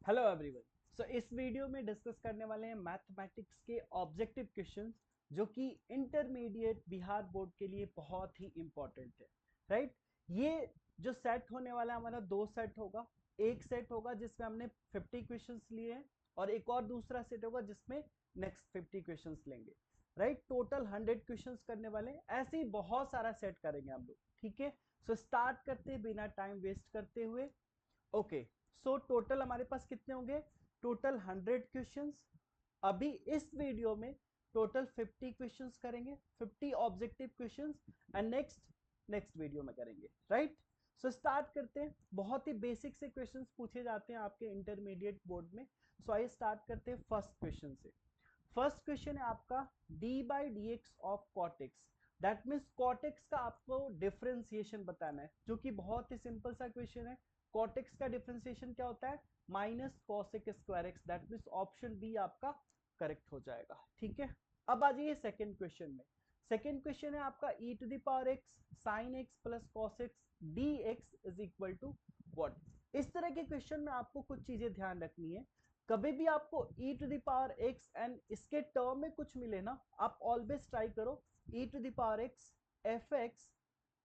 Hello everyone. सो इस video में discuss करने वाले हैं मैथमेटिक्स के ऑब्जेक्टिव क्वेश्चंस जो कि इंटरमीडिएट बिहार बोर्ड के लिए बहुत ही इंपॉर्टेंट है। राइट, ये जो सेट होने वाला है हमारा दो सेट होगा। एक सेट होगा जिसमें हमने 50 क्वेश्चंस लिए हैं और एक और दूसरा सेट होगा जिसमें नेक्स्ट 50 क्वेश्चंस लेंगे। राइट, टोटल 100 क्वेश्चंस करने वाले हैं। ऐसे ही बहुत सारा सेट करेंगे हम लोग। ठीक है, सो स्टार्ट करते हैं बिना टाइम वेस्ट करते हुए। ओके, सो टोटल हमारे पास कितने होंगे? Total 100 questions. अभी इस वीडियो में टोटल 50 क्वेश्चंस करेंगे, 50 objective questions and next next video में करेंगे। राइट, सो स्टार्ट करते हैं। बहुत ही बेसिक से क्वेश्चंस पूछे जाते हैं आपके इंटरमीडिएट बोर्ड में। सो आइए स्टार्ट करते हैं फर्स्ट क्वेश्चन से। फर्स्ट क्वेश्चन है आपका D by D x of cot X. That means cot X का आपको डिफरेंशिएशन बताना है, जो कि बहुत ही सिंपल सा क्वेश्चन है। कॉट एक्स का डिफरेंशिएशन क्या होता है? Minus cosec square X. That means option B आपका करेक्ट हो जाएगा। ठीक है, अब आ जाइए सेकेंड क्वेश्चन में। सेकेंड क्वेश्चन है आपका E to the power x sine x plus cos x d x is equal to what. इस तरह के क्वेश्चन में आपको कुछ चीजें ध्यान रखनी है। कभी भी आपको e to the power x and इसके टर्म में कुछ मिले ना, आप ऑलवेज ट्राई करो e to the power x f x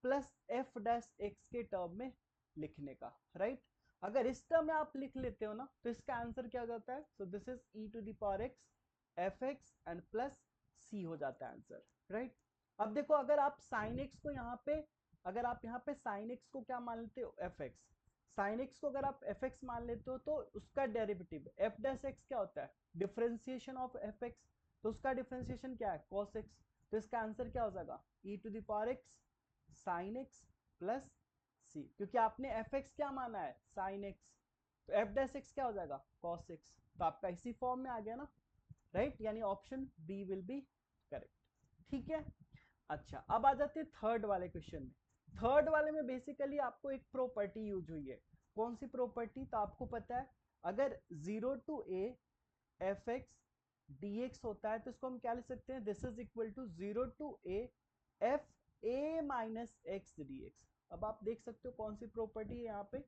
plus f dash x के टर्म में लिखने का। राइट, अगर इस टर्म में आप लिख लेते हो ना तो इसका आंसर क्या हो जाता है? So this is e to the power x f x and plus c हो जाता है आंसर। राइट, अब देखो, अगर आप साइन एक्स को यहाँ पे, अगर आप यहाँ पे साइन एक्स को क्या मान लेते हो? F x. साइन एक्स को अगर आप एफ एक्स मान लेते हो तो उसका डेरिवेटिव एफ डैश एक्स क्या होता है? Differentiation of f x. तो उसका डिफरेंशिएशन क्या है? Cos x. तो इसका आंसर क्या हो जाएगा? E to the power x sine x plus c, क्योंकि आपने एफ एक्स क्या माना है? Sine x. तो एफ डैश एक्स क्या हो जाएगा? Cos x. तो आपका इसी फॉर्म में आ गया ना। राइट, यानी option B will be correct. ठीक है, अच्छा अब आ जाते हैं थर्ड वाले क्वेश्चन में। थर्ड वाले में बेसिकली आपको एक प्रॉपर्टी यूज हुई है। कौन सी प्रॉपर्टी? तो आपको पता है, अगर zero to a f x d x होता है तो इसको हम क्या लिख सकते हैं? This is equal to zero to a f a minus x d x. अब आप देख सकते हो कौन सी प्रॉपर्टी है यहाँ पे।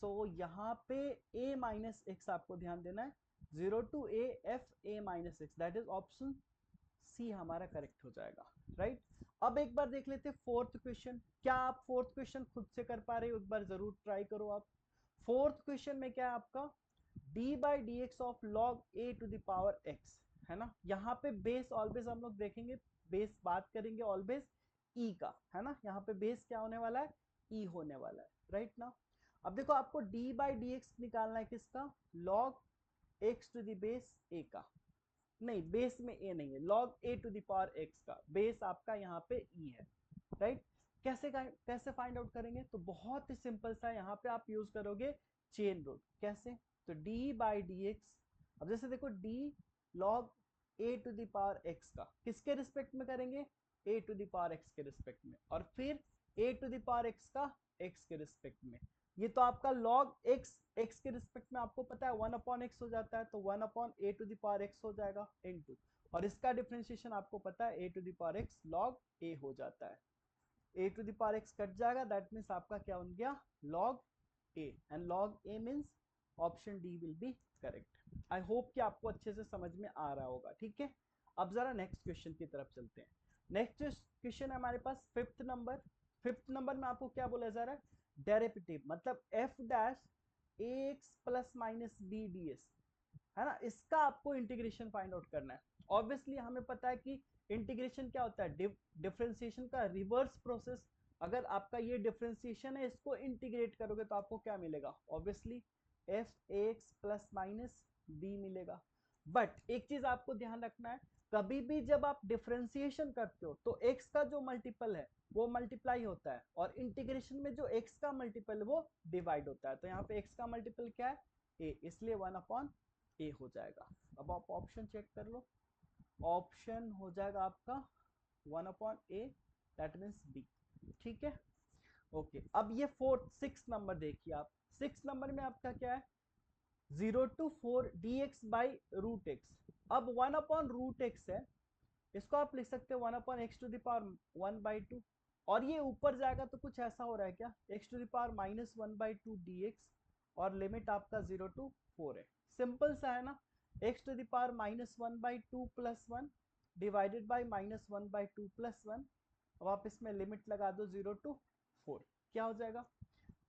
सो यहाँ पे ए माइनस एक्स आपको ध्यान देना है। Zero to a f a minus x, that is option C हमारा करेक्ट हो जाएगा। राइट, अब एक बार देख लेते हैं फोर्थ क्वेश्चन। क्या आप फोर्थ क्वेश्चन खुद से कर पा रहे हो? एक बार जरूर ट्राई करो आप। फोर्थ क्वेश्चन में क्या है आपका? D by D x of log a to the power x, है ना। यहाँ पे बेस ऑलवेज हम लोग देखेंगे, बेस बात करेंगे ऑलवेज ई का, है ना। यहाँ पे बेस क्या होने वाला है? ई होने वाला है। राइट ना, अब देखो आपको डी बाई डी एक्स निकालना है किसका? Log x to the base a का। नहीं, बेस में ए नहीं है, log a to the power x का बेस आपका यहाँ पे ई है। राइट, कैसे फाइंड आउट करेंगे? तो बहुत ही सिंपल सा, यहाँ पे आप यूज करोगे चेन रूल। कैसे? तो डी बाई डी एक्स, अब जैसे देखो d log a to the power x का किसके रिस्पेक्ट में करेंगे? A to the power x के रिस्पेक्ट में, और फिर a to the power x का एक्स के रिस्पेक्ट में। ये तो आपका लॉग एक्स, एक्स के रिस्पेक्ट में आपको पता है 1/x हो जाता है, तो 1/a to the power x हो जाएगा इनटू, और इसका डिफरेंशिएशन आपको पता है a to the power x log a हो जाता है। a to the power x cut जाएगा, दैट मीन्स आपका क्या बन गया? Log a, and log a means option D will be correct. I hope कि आपको अच्छे से समझ में आ रहा होगा। ठीक है, अब जरा नेक्स्ट क्वेश्चन की तरफ चलते हैं। नेक्स्ट क्वेश्चन है हमारे पास फिफ्थ नंबर। फिफ्थ नंबर में आपको क्या बोला जा रहा है? डेरिवेटिव मतलब f dash a x plus minus b d s, है ना। इसका आपको इंटीग्रेशन फाइंड आउट करना है। ऑब्वियसली हमें पता है कि इंटीग्रेशन क्या होता है? डिफरेंशिएशन का रिवर्स प्रोसेस। अगर आपका ये डिफरेंशिएशन है, इसको इंटीग्रेट करोगे तो आपको क्या मिलेगा? Obviously f x plus minus b मिलेगा। बट एक चीज आपको ध्यान रखना है, कभी भी जब आप डिफरेंशिएशन करते हो तो एक्स का जो मल्टीपल है वो मल्टीप्लाई होता है, और इंटीग्रेशन में जो एक्स का मल्टीपल है वो डिवाइड होता है। तो यहाँ पे एक्स का मल्टीपल क्या है? ए, इसलिए 1/a हो जाएगा। अब आप ऑप्शन चेक कर लो, ऑप्शन हो जाएगा आपका 1/a, दैट मीन्स बी। ठीक है, ओके। अब ये फोर्थ सिक्स नंबर देखिए आप। सिक्स नंबर में आपका क्या है? 0 to 4 dx by root x. अब 1/√x है, इसको आप लिख सकते हो 1/x टू द पावर 1/2। और ये ऊपर जाएगा तो कुछ ऐसा हो रहा है क्या? x to the power -1/2 dx, और लिमिट आपका 0 to 4 है। सिंपल सा है ना, x to the power -1/2 plus 1 divided by -1/2 plus 1। अब आप इसमें लिमिट लगा दो 0 to 4, क्या हो जाएगा,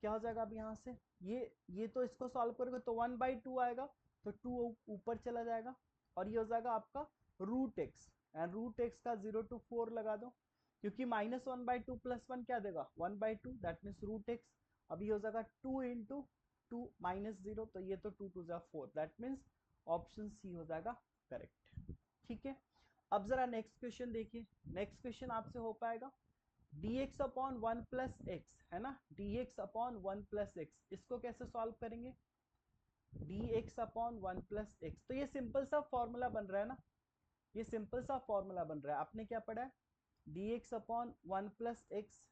क्या हो जाएगा अब यहाँ से, ये तो इसको सॉल्व करोगे तो 1/2 आएगा, तो 2 ऊपर चला जाएगा और ये हो जाएगा आपका √x, एंड √x का 0 to 4 लगा दो, क्योंकि -1/2 प्लस 1 क्या देगा 1/2, दैट मीन्स √x। अब ये हो जाएगा 2 इंटू 2 -0, तो ये तो 2 2 जा 4, दैट मीन्स ऑप्शन सी हो जाएगा करेक्ट। ठीक है, अब जरा नेक्स्ट क्वेश्चन देखिए। नेक्स्ट क्वेश्चन आपसे हो पाएगा dx अपॉन 1 प्लस एक्स, है ना, dx अपॉन 1 प्लस एक्स, इसको कैसे सॉल्व करेंगे, dx अपॉन 1 प्लस एक्स। तो ये सिंपल सा फॉर्मूला बन रहा है ना, ये सिंपल सा फॉर्मूला बन रहा है। आपने क्या पढ़ा है, dx upon 1 plus x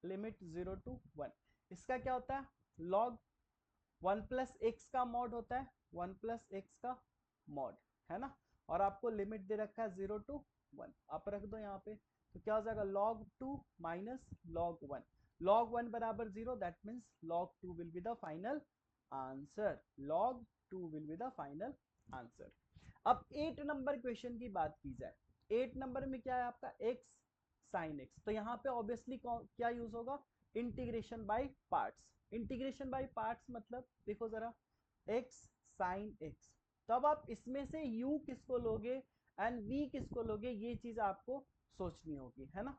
limit 0 to 1, इसका क्या होता है लॉग 1 प्लस एक्स का मॉड होता है, 1 प्लस एक्स का मॉड, है ना, और आपको लिमिट दे रखा है 0 to 1, आप रख दो यहाँ पे, तो क्या हो जाएगा log 2 माइनस log 1, log 1 बराबर 0, that means log 2 will be the final answer, log 2 will be the final answer. अब 8 नंबर क्वेश्चन की बात की जाए, 8 नंबर में क्या है आपका x sin x, तो यहाँ पे ऑब्वियसली क्या यूज होगा, integration by parts. Integration by parts मतलब देखो जरा, x sin x, तब आप इसमें से u किसको लोगे एंड v किसको लोगे, ये चीज आपको सोचनी होगी, है ना।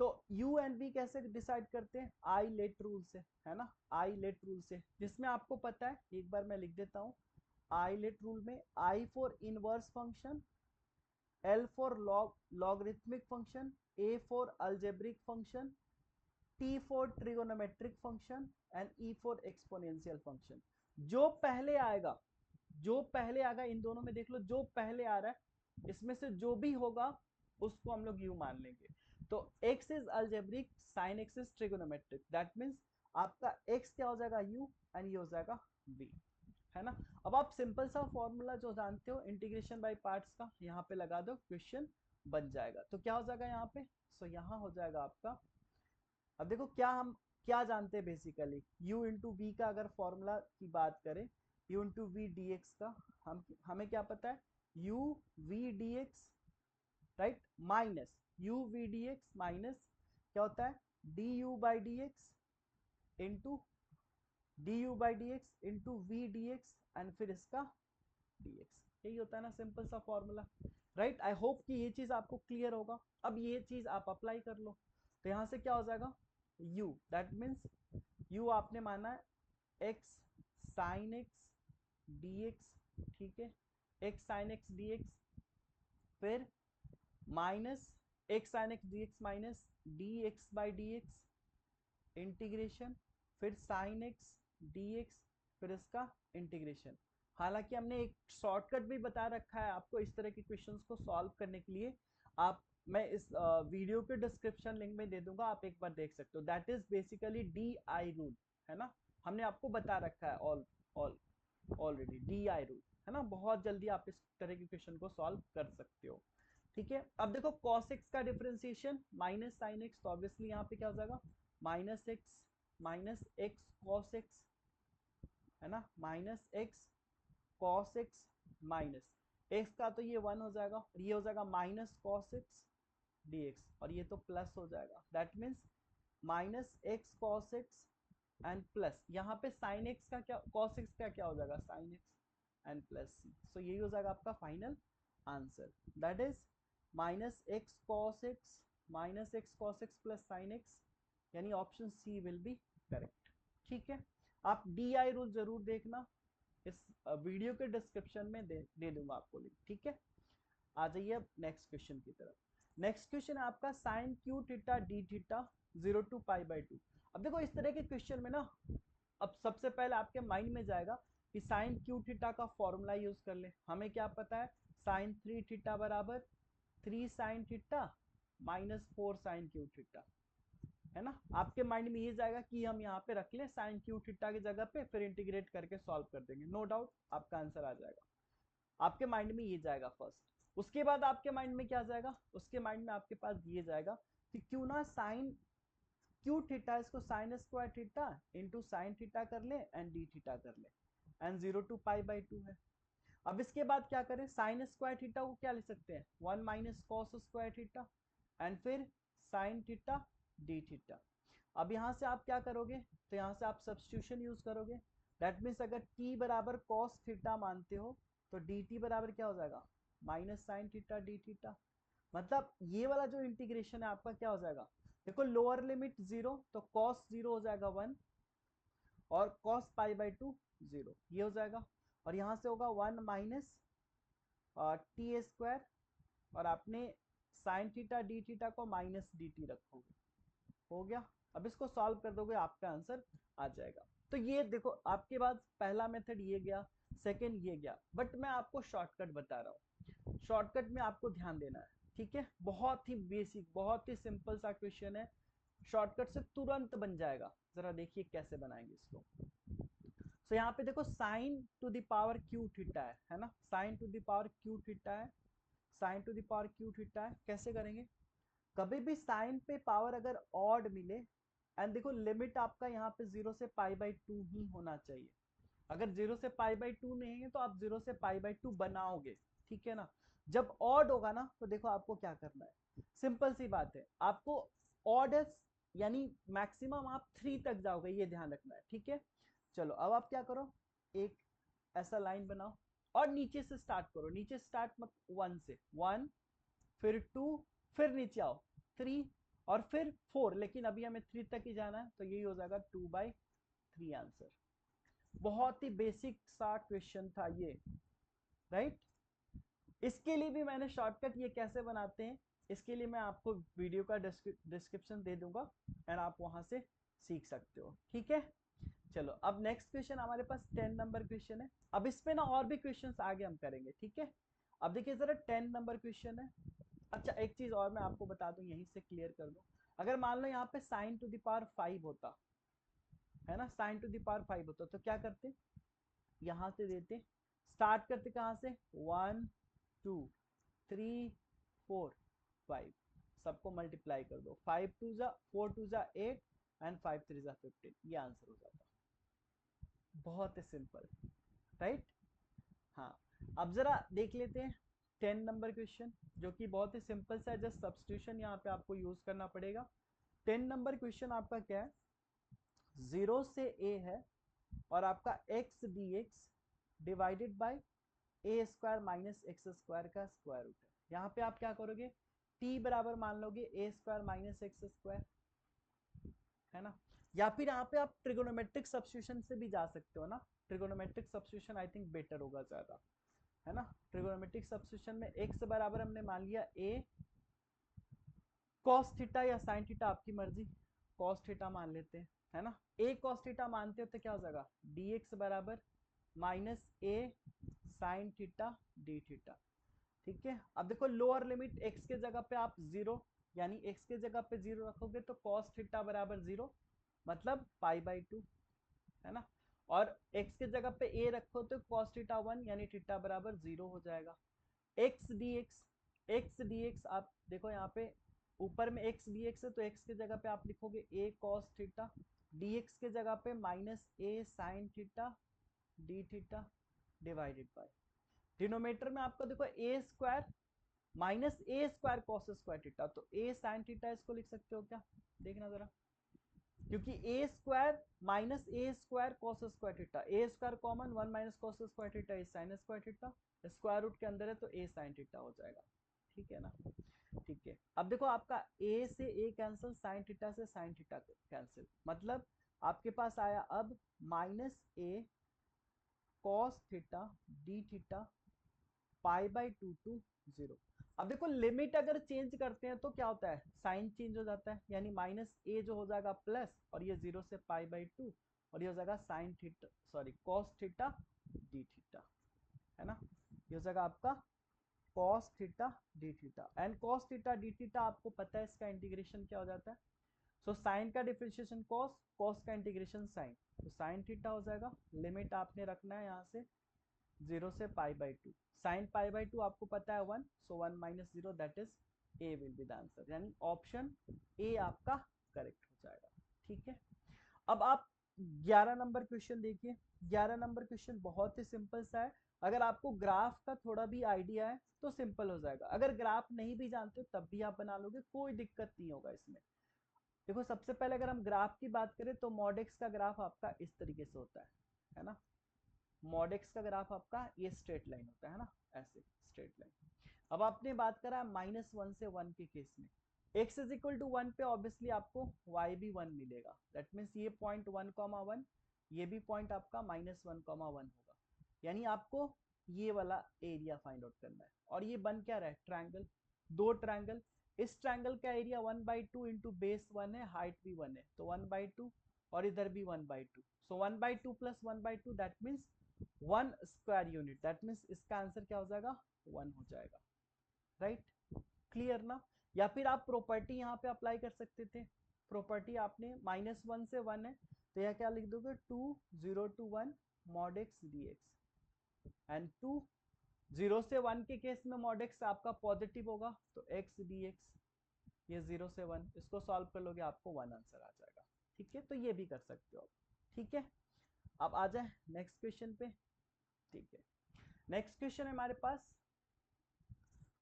तो u एंड v कैसे डिसाइड करते हैं, आई लेट रूल से, है ना, आई लेट रूल से, जिसमें आपको पता है, एक बार मैं लिख देता हूं, आई लेट रूल में I for inverse function, L for logarithmic function, A for algebraic function, T for trigonometric function and E for exponential function. जो पहले आएगा, जो पहले आएगा इन दोनों में देख लो, जो पहले आ रहा है इसमें से जो भी होगा उसको हम लोग u मान लेंगे। तो x is algebraic, sin x is trigonometric, that means आपका x क्या हो जाएगा u एंड ये हो जाएगा v, है ना। अब आप सिंपल सा फॉर्मूला जो जानते हो इंटीग्रेशन बाय पार्ट्स का यहाँ पे लगा दो, क्वेश्चन बन जाएगा। तो क्या हो जाएगा यहाँ पे, सो यहाँ हो जाएगा आपका, अब देखो क्या हम क्या जानते हैं बेसिकली, u इंटू वी का अगर फॉर्मूला की बात करें, u into v d x का, हमें क्या पता है, u v d x, right, minus u v d x minus क्या होता है d u by D x into d u by D x into v d x and फिर इसका dx, यही होता है ना सिंपल सा फॉर्मूला, राइट। आई होप कि ये चीज आपको क्लियर होगा। अब ये चीज आप अप्लाई कर लो, तो यहां से क्या हो जाएगा u, दैट मीन्स u आपने माना है x sin x dx, ठीक है, x sin x dx, फिर minus x sin x dx minus dx by dx integration, फिर sin x dx, फिर इसका इंटीग्रेशन। हालांकि हमने एक शॉर्टकट भी बता रखा है आपको इस तरह के क्वेश्चंस को सॉल्व करने के लिए, आप मैं इस वीडियो के डिस्क्रिप्शन लिंक में दे दूंगा, आप एक बार देख सकते हो, that is basically DI rule, है ना, हमने आपको बता रखा है ऑलरेडी DI रूल, है ना, बहुत जल्दी आप इस तरह के क्वेश्चन को सॉल्व कर सकते हो। ठीक है, अब देखो cos x का डिफरेंशिएशन माइनस sin x, तो ऑब्वियसली यहाँ पे क्या हो जाएगा माइनस एक्स कॉस एक्स, है ना, minus x cos x minus x का, तो ये 1 हो जाएगा और ये हो जाएगा माइनस कॉस एक्स dx, और ये तो प्लस हो जाएगा, that means minus x cos x and plus यहाँ पे साइन एक्स का क्या, कॉस एक्स का क्या हो जाएगा sine x and plus c, so यही हो जाएगा आपका final answer, that is minus x cos x plus sine x, यानी option C will be correct. ठीक है, आप DI रूल जरूर देखना, इस वीडियो के डिस्क्रिप्शन में दे दूंगा आपको लिंक। ठीक है, आ जाइए अब नेक्स्ट क्वेश्चन की तरफ। नेक्स्ट क्वेश्चन है आपका sine cube theta d theta 0 to π/2। अब देखो इस तरह के क्वेश्चन में ना, अब सबसे पहले आपके माइंड में जाएगा कि साइन क्यू थीटा का फॉर्मूला यूज कर ले, हमें क्या पता है साइन 3 थीटा बराबर 3 sine theta minus 4 sine cube theta, है ना। आपके माइंड में ये जाएगा कि हम यहाँ पे रख लें साइन क्यू थीटा की जगह पे, फिर इंटीग्रेट करके सॉल्व कर देंगे, नो डाउट आपका आंसर आ जाएगा, आपके माइंड में ये जाएगा फर्स्ट। उसके बाद आपके माइंड में क्या जाएगा, उसके माइंड में आपके पास ये जाएगा कि क्यू थीटा इसको sign square theta into sine theta कर ले एंड डी थीटा कर ले, एंड 0 टू पाई बाई 2 है। अब इसके बाद क्या करें, साइन स्क्वायर थीटा को क्या लिख सकते हैं, 1 minus cos square theta and फिर साइन थीटा डी थीटा। अब यहाँ से आप क्या करोगे, तो यहाँ से आप सब्स्टिट्यूशन यूज करोगे। दैट मीन्स अगर t बराबर कॉस थीटा मानते हो तो dt बराबर क्या हो जाएगा, minus sine theta d theta. मतलब ये वाला जो इंटीग्रेशन है आपका क्या हो जाएगा, देखो लोअर लिमिट 0 तो कॉस 0 हो जाएगा 1 और कॉस पाई बाई 2 0, ये हो जाएगा। और यहाँ से होगा 1 माइनस टी स्क्वायर और आपने साइन थीटा डी थीटा को माइनस डी टी रखोगे, हो गया। अब इसको सॉल्व कर दोगे आपका आंसर आ जाएगा। तो ये देखो आपके पास पहला मेथड ये गया, सेकंड ये गया, बट मैं आपको शॉर्टकट बता रहा हूँ। शॉर्टकट में आपको ध्यान देना है, ठीक है। बहुत ही बेसिक, बहुत ही सिंपल सा क्वेश्चन है, शॉर्टकट से तुरंत बन जाएगा। जरा देखिए कैसे बनाएंगे इसको। तो यहाँ पे देखो sine to the power q theta है ना, sine to the power q theta है, sine to the power q theta है। कैसे करेंगे, कभी भी साइन पे पावर अगर ऑड मिले, एंड देखो लिमिट आपका यहाँ पे 0 से पाई बाई 2 ही होना चाहिए। अगर 0 से पाई बाई 2 नहीं है तो आप 0 से पाई बाई 2 बनाओगे, ठीक है ना। जब ऑड होगा ना तो देखो आपको क्या करना है, सिंपल सी बात है, आपको ऑड यानी मैक्सिमम आप 3 तक जाओगे, ये ध्यान रखना है, ठीक है। चलो अब आप क्या करो, एक ऐसा लाइन बनाओ और नीचे से स्टार्ट करो, नीचे स्टार्ट मत 1 से, 1 फिर 2 फिर नीचे आओ 3 और फिर 4, लेकिन अभी हमें 3 तक ही जाना है तो यही हो जाएगा 2/3 आंसर। बहुत ही बेसिक सा क्वेश्चन था ये, राइट। इसके लिए भी मैंने शॉर्टकट ये कैसे बनाते हैं, इसके लिए मैं आपको वीडियो का डिस्क्रिप्शन दे दूंगा एंड आप वहां से सीख सकते हो, ठीक है। चलो अब नेक्स्ट क्वेश्चन हमारे पास 10 नंबर क्वेश्चन है। अब इस पे ना और भी क्वेश्चंस आगे हम करेंगे, ठीक है। अब देखिए जरा 10 नंबर क्वेश्चन है। अच्छा एक चीज और मैं आपको बता दूं, यहीं से क्लियर कर दूं। अगर मान लो यहाँ पे साइन टू द पावर 5 होता है ना, साइन टू द पावर 5 होता तो क्या करते, यहां से देते, स्टार्ट करते कहां से, 1 2 3 4 5, सबको मल्टीप्लाई कर दो, 5 2 जा 4 2 जा 8 एंड 5 3 जा 15, ये आंसर हो जाता। बहुत ही सिंपल, राइट। हाँ अब जरा देख लेते हैं 10 नंबर क्वेश्चन, जो कि बहुत ही सिंपल सा है, जस्ट सब्स्टिट्यूशन यहाँ पे आपको यूज करना पड़ेगा। 10 नंबर क्वेश्चन आपका क्या है, 0 से a है और आपका x dx divided by A square minus x square का स्क्वायर रूट है। यहाँ पे आप क्या करोगे, t बराबर मान लोगे ए स्क्वायर माइनस एक्स स्क्वायर, है ना। या फिर यहाँ पे आप ट्रिगोनोमेट्रिक सब्स्टिट्यूशन से भी जा सकते हो ना, trigonometric substitution I think better होगा ज्यादा, है ना। ट्रिगोनोमेट्रिक सब्स्टिट्यूशन में x बराबर हमने मान लिया a कॉस थीटा या साइन थीटा, आपकी मर्जी, कॉस थीटा मान लेते हैं, है ना। a कॉस थीटा मानते हो तो क्या हो जाएगा, dx बराबर minus a sine theta d theta, ठीक है। अब देखो लोअर लिमिट x के जगह पे आप 0, यानी x के जगह पे 0 रखोगे तो कॉस थीटा बराबर 0, मतलब पाई बाई 2, है ना। और x के जगह पे a रखो तो cos थीटा 1 यानी थीटा बराबर 0 हो जाएगा। x dx आप देखो यहाँ पे ऊपर में x dx है तो x के जगह पे आप लिखोगे a cos थीटा, dx के जगह पे minus a sin theta d theta divided by, denominator में आपको देखो a square minus a square cos square theta, तो a sin थीटा इसको लिख सकते हो क्या, देखना जरा, क्योंकि a square minus a square cos square theta, a square common, 1 minus cos square theta is sine square theta, square root के अंदर है तो ए साइन थीटा हो जाएगा, ठीक है ना। ठीक है अब देखो आपका ए से ए कैंसिल, साइन थीटा से साइन थीटा कैंसिल, मतलब आपके पास आया अब minus a cos theta d theta pi by 2 to 0। अब देखो लिमिट अगर चेंज करते हैं तो क्या होता है, साइन चेंज हो जाता है, यानी माइनस ए जो हो जाएगा प्लस, और ये 0 से पाई बाई 2 और ये हो जाएगा sine theta, sorry cos theta d theta, है ना। ये हो जाएगा आपका cos theta d theta, and cos theta d theta आपको पता है इसका इंटीग्रेशन क्या हो जाता है, सो साइन का डिफरेंशिएशन कॉस, कॉस का इंटीग्रेशन साइन, तो साइन थीटा हो जाएगा। लिमिट आपने रखना है यहाँ से 0 से पाई बाई 2, साइन पाई बाई 2 आपको पता है 1, सो 1 minus 0 that is a will be the answer, यानी ऑप्शन ए आपका करेक्ट हो जाएगा। ठीक है, अब आप 11 नंबर क्वेश्चन देखिए। 11 नंबर क्वेश्चन बहुत ही सिंपल सा है। अगर आपको ग्राफ का थोड़ा भी आइडिया है तो सिंपल हो जाएगा, अगर ग्राफ नहीं भी जानते हो तब भी आप बना लोगे, कोई दिक्कत नहीं होगा इसमें। देखो सबसे पहले अगर हम ग्राफ की बात करें तो मॉडेक्स का ग्राफ आपका इस तरीके से होता है ना। मॉडेक्स का ग्राफ आपका ये स्ट्रेट लाइन होता है ना, ऐसे स्ट्रेट लाइन। अब आपने बात करा -1 से 1 के केस में, x इज इक्वल टू 1 पे ऑब्वियसली आपको y भी 1 मिलेगा, दैट मीन्स ये पॉइंट 1,1, ये भी पॉइंट आपका -1,1 होगा, यानी आपको ये वाला एरिया फाइंड आउट करना है। और ये बन क्या रहा है, ट्रायंगल, दो ट्रायंगल। इस ट्रायंगल का एरिया 1/2 इंटू बेस 1 है, हाइट भी 1 है, तो 1/2 और इधर भी 1/2, सो 1/2 plus 1/2 that means 1 square unit, that means इसका आंसर क्या हो जाएगा, 1 हो जाएगा, राइट। क्लियर ना। या फिर आप प्रॉपर्टी यहाँ पे अप्लाई कर सकते थे। प्रॉपर्टी आपने -1 से 1 है तो यह क्या लिख दोगे, 2 0 to 1 mod x dx, and 2 0 से 1 के केस में mod x आपका पॉजिटिव होगा तो x dx, ये 0 से 1, इसको सॉल्व कर लोगे आपको 1 आंसर आ जाएगा। ठीक है, तो ये भी कर सकते हो आप। ठीक है, अब आ जाए नेक्स्ट क्वेश्चन पे। ठीक है, नेक्स्ट क्वेश्चन है हमारे पास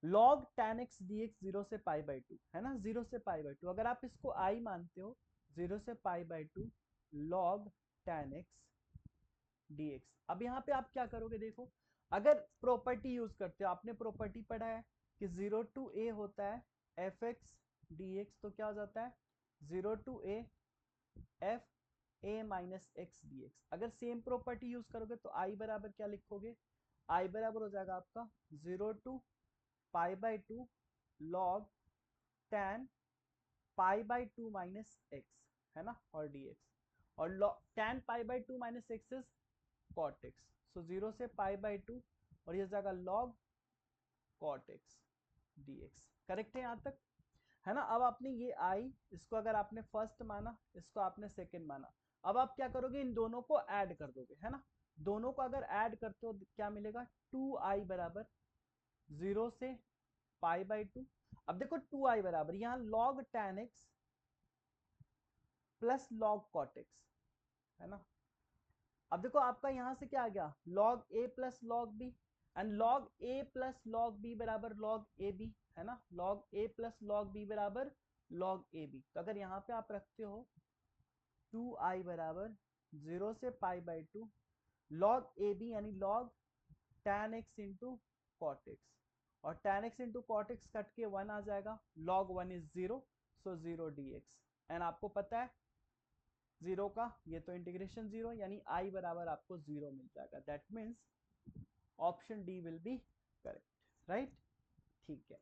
log tan x dx 0 से π/2 है ना, 0 से π/2, अगर आप इसको i मानते हो, 0 से π/2 log tan x dx। अब यहाँ पे आप क्या करोगे, देखो अगर प्रॉपर्टी यूज करते हो, आपने प्रॉपर्टी पढ़ा है कि 0 to a होता है fx dx, तो क्या हो जाता है 0 to a f a minus x dx। अगर सेम प्रॉपर्टी यूज करोगे तो i बराबर क्या लिखोगे, i बराबर हो जाएगा आपका 0 to π/2 log tan π/2 minus x, है ना, और dx, और tan π/2 minus x is cot x, so 0 से π/2 और ये जाएगा log cot x dx। Correct है यहाँ तक, है ना। अब आपने ये आई, इसको अगर आपने फर्स्ट माना, इसको आपने सेकंड माना, अब आप क्या करोगे, इन दोनों को ऐड कर दोगे, है ना। दोनों को अगर ऐड करते हो क्या मिलेगा, 2i बराबर 0 से π/2। अब देखो 2i बराबर यहाँ log tan x plus log cot x, है ना। अब देखो आपका यहां से क्या आ गया, log a plus log b, and log a plus log b बराबर log ab, है ना। log a plus log b बराबर log ab, तो अगर यहाँ पे आप रखते हो 2i बराबर 0 से π/2 log ab यानी log tan x into cot x, और tan x into cot x cut के 1 आ जाएगा, log 1 is 0, so 0 dx, and आपको पता है 0 का ये तो इंटीग्रेशन 0, यानी i बराबर आपको 0 मिल जाएगा, that means option D will be correct, right. ठीक है,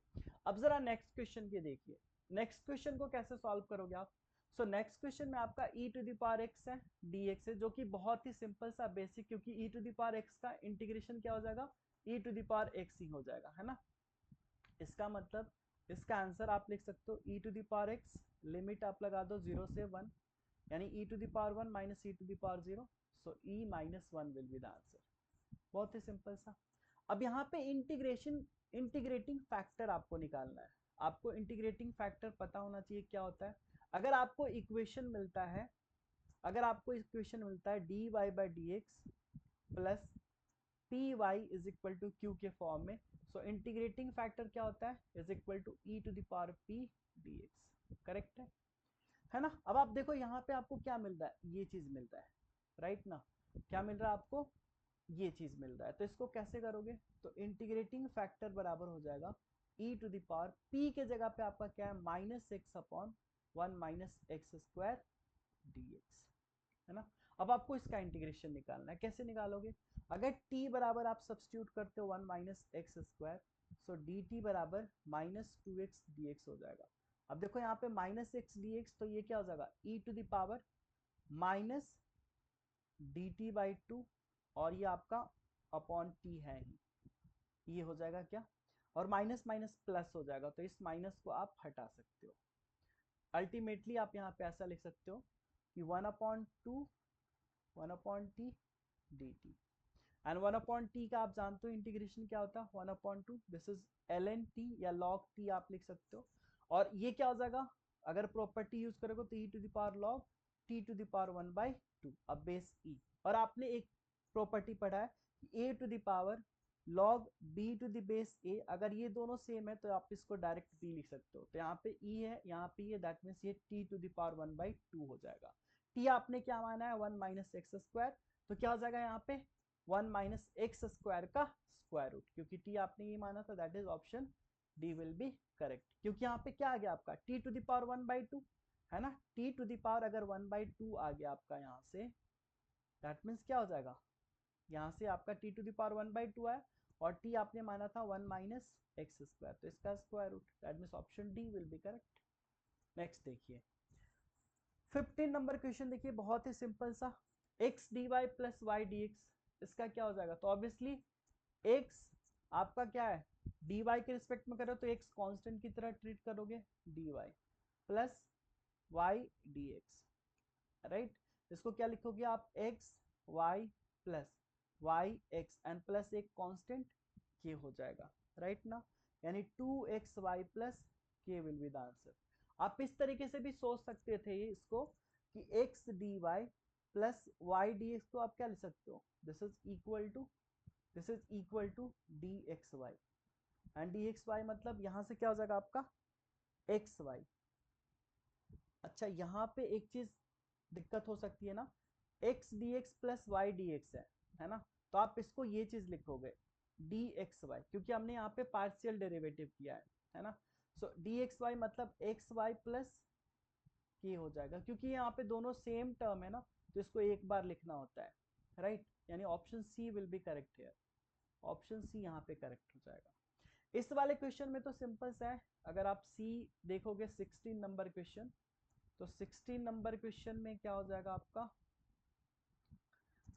अब जरा नेक्स्ट क्वेश्चन के देखिए, नेक्स्ट क्वेश्चन को कैसे सॉल्व करोगे आप। सो नेक्स्ट क्वेश्चन में आपका e to the power x है dx है, जो कि बहुत ही सिंपल सा बेसिक, क्योंकि e to the power x का इंटीग्रेशन क्या हो जाएगा, e to the power x ही हो जाएगा, है ना। इसका मतलब इसका आंसर आप लिख सकते हो e to the power x, limit आप लगा दो 0 से 1, यानी e टू द पावर 1 माइनस e to the power 0, so e minus 1 will be the answer. बहुत ही सिंपल सा। अब यहाँ पे इंटीग्रेटिंग फैक्टर आपको निकालना है, आपको इंटीग्रेटिंग फैक्टर पता होना चाहिए क्या होता है। अगर आपको इक्वेशन मिलता है, अगर आपको इक्वेशन मिलता है dy by D x plus p y is equal to q के फॉर्म में, सो इंटीग्रेटिंग फैक्टर क्या होता है, is equal to e to the power p d x. Correct है ना। अब आप देखो यहाँ पे आपको क्या मिल रहा है, ये चीज मिल रहा है, राइट ना। क्या मिल रहा है आपको, ये चीज मिल रहा है, तो इसको कैसे करोगे, तो इंटीग्रेटिंग फैक्टर बराबर हो जाएगा e to the power p के जगह पे आपका क्या है, -x/1 minus x square dx, है ना। अब आपको इसका इंटीग्रेशन निकालना है, कैसे निकालोगे, अगर t बराबर आप सब्स्टिट्यूट करते हो 1 माइनस एक्स स्क्वायर, सो dt बराबर -2x dx हो जाएगा। अब देखो यहाँ पे -x dx, तो ये क्या हो जाएगा, e to the power minus dt/2, और ये आपका अपॉन t है ही, ये हो जाएगा क्या, और माइनस माइनस प्लस हो जाएगा, तो इस माइनस को आप हटा सकते हो। अल्टीमेटली आप यहाँ पे ऐसा लिख सकते हो कि 1/2 1/t dt, एंड 1/t का आप जानते हो इंटीग्रेशन क्या होता है, 1/2, दिस इज ln t या log t आप लिख सकते हो। और ये क्या हो जाएगा, अगर प्रॉपर्टी यूज करोगे तो e to the power log t to the power 1/2 अब बेस ई। और आपने एक प्रॉपर्टी पढ़ा है a to the power log b to the base a, अगर ये दोनों सेम है तो आप इसको डायरेक्ट बी लिख सकते हो। तो यहाँ पे ई है, यहाँ पे ये, दैट मीन्स ये टी टू द पावर 1/2 हो जाएगा। टी आपने क्या माना है 1 माइनस एक्स स्क्वायर, तो क्या हो जाएगा यहाँ पे 1 माइनस एक्स स्क्वायर का स्क्वायर रूट, क्योंकि टी आपने ये माना था, that is option D will be correct. क्योंकि यहाँ पे क्या आ गया आपका टी टू द पावर 1/2 है ना, टी टू द पावर अगर 1/2 आ गया आपका यहाँ से, दैट मीन्स क्या हो जाएगा, यहाँ से आपका टी टू द पावर 1/2 है और टी आपने माना था 1 माइनस एक्स स्क्वायर, तो इसका square root, that means option D will be correct. Next देखिए 15 नंबर क्वेश्चन देखिए, बहुत ही सिंपल सा, x d y plus y d x, इसका क्या हो जाएगा, तो ऑब्वियसली एक्स आपका क्या है डी वाई के रिस्पेक्ट में करो तो एक्स कांस्टेंट की तरह ट्रीट करोगे, d y plus y d x, right. इसको क्या लिखोगे आप x y plus y x and plus एक कांस्टेंट के हो जाएगा, राइट ना, यानी 2xy प्लस के विल बी द आंसर। आप इस तरीके से भी सोच सकते थे इसको कि x d y plus y d x को आप क्या लिख सकते हो, this is equal to d x y and d x y मतलब यहां से क्या हो जाएगा आपका एक्स वाई। अच्छा यहाँ पे एक चीज दिक्कत हो सकती है ना, x d x plus y d x है ना, तो आप इसको ये चीज लिखोगे डी एक्स वाई, क्योंकि हमने यहाँ पे पार्शियल डेरिवेटिव किया है ना। सो डी एक्स वाई मतलब एक्स वाई प्लस के हो जाएगा, क्योंकि यहाँ पे दोनों सेम टर्म है ना, तो इसको एक बार लिखना होता है, राइट, यानी option C will be correct here, option C यहाँ पे करेक्ट हो जाएगा। इस वाले क्वेश्चन में तो सिंपल सा है, अगर आप सी देखोगे 16 नंबर क्वेश्चन, तो 16 नंबर क्वेश्चन में क्या हो जाएगा आपका,